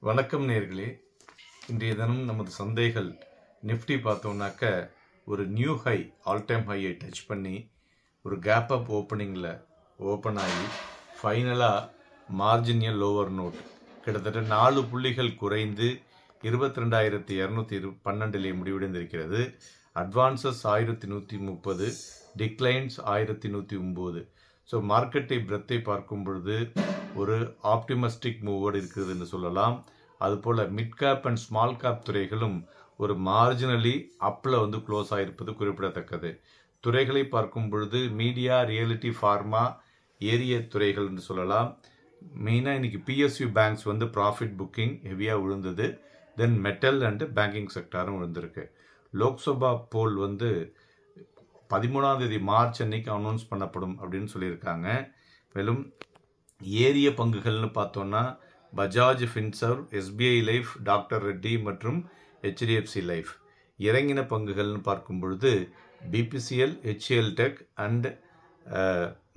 வணக்கம் நேயர்களே. இன்றைய தினம் நமது சந்தைகள் நிஃப்டி பார்த்தோம்னாக்க ஒரு நியூ ஹை ஆல் டைம் ஹையை டச் பண்ணி ஒரு கேப் அப் ஓப்பனிங்கில் ஓப்பன் ஆகி ஃபைனலாக மார்ஜினியல் லோவர் நோட் கிட்டத்தட்ட 4 புள்ளிகள் குறைந்து 22,212 முடிவடைந்திருக்கிறது. Advances 1130, declines 1109. ஸோ மார்க்கெட்டை பிரத்தை பார்க்கும் பொழுது ஒரு ஆப்டிமிஸ்டிக் மூவோடு இருக்கிறது என்று சொல்லலாம். அதுபோல் mid cap and small cap துறைகளும் ஒரு மார்ஜினலி அப்பில் க்ளோஸ் ஆகிருப்பது குறிப்பிடத்தக்கது. துறைகளை பார்க்கும் பொழுது மீடியா, ரியாலிட்டி, ஃபார்மா, ஏரிய துறைகள் என்று சொல்லலாம். மெயினாக இன்னைக்கு பிஎஸ்யூ பேங்க்ஸ் ப்ராஃபிட் புக்கிங் ஹெவியாக விழுந்தது. தென் மெட்டல் அண்டு பேங்கிங் செக்டாரும் விழுந்திருக்கு. லோக்சபா போல் 13ஆம் தேதி மார்ச் அன்னைக்கு அனௌன்ஸ் பண்ணப்படும் அப்படின்னு சொல்லியிருக்காங்க. மேலும் ஏரிய பங்குகள்னு பார்த்தோன்னா Bajaj Finserv, SBI life, doctor Reddy மற்றும் ஹெச்டிஎஃப்சி லைஃப். இறங்கின பங்குகள்னு பார்க்கும் பொழுது BPCL, HAL tech and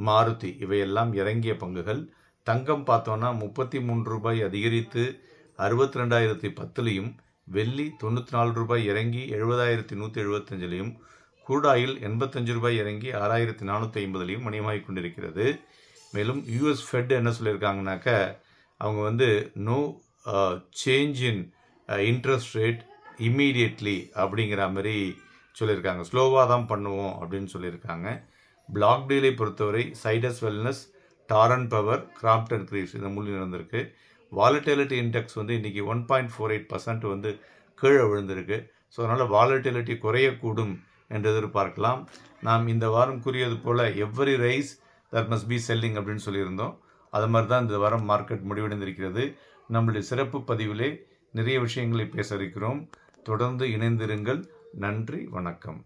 Maruti இவையெல்லாம் இறங்கிய பங்குகள். தங்கம் பார்த்தோன்னா 33 ரூபாய் அதிகரித்து 62,010லையும், வெள்ளி 94 ரூபாய் இறங்கி 70,175லையும், கூடாயில் 85 ரூபாய் இறங்கி 6,450லையும் மணியமாகிக் கொண்டிருக்கிறது. மேலும் யூஎஸ் ஃபெட் என்ன சொல்லியிருக்காங்கனாக்க அவங்க no change in interest rate immediately அப்படிங்கிற மாதிரி சொல்லியிருக்காங்க. ஸ்லோவாக தான் பண்ணுவோம் அப்படின்னு சொல்லியிருக்காங்க. பிளாக் டீலை பொறுத்தவரை சைடஸ் வெல்னஸ், டாரன் பவர், கிராம்ப்டன் கிரீவ்ஸ் இந்த மூலியம் நடந்திருக்கு. வாலட்டிலிட்டி இண்டெக்ஸ் இன்றைக்கி 1.48% கீழே விழுந்திருக்கு. ஸோ அதனால் வாலட்டிலிட்டி குறையக்கூடும் என்று எதிர்பார்க்கலாம். நாம் இந்த வாரம் கூறியது போல் every rise that must be selling அப்படின்னு சொல்லியிருந்தோம். அது மாதிரி தான் இந்த வாரம் மார்க்கெட் முடிவடைந்திருக்கிறது. நம்மளுடைய சிறப்பு பதிவிலே நிறைய விஷயங்களை பேச இருக்கிறோம். தொடர்ந்து இணைந்திருங்கள். நன்றி, வணக்கம்.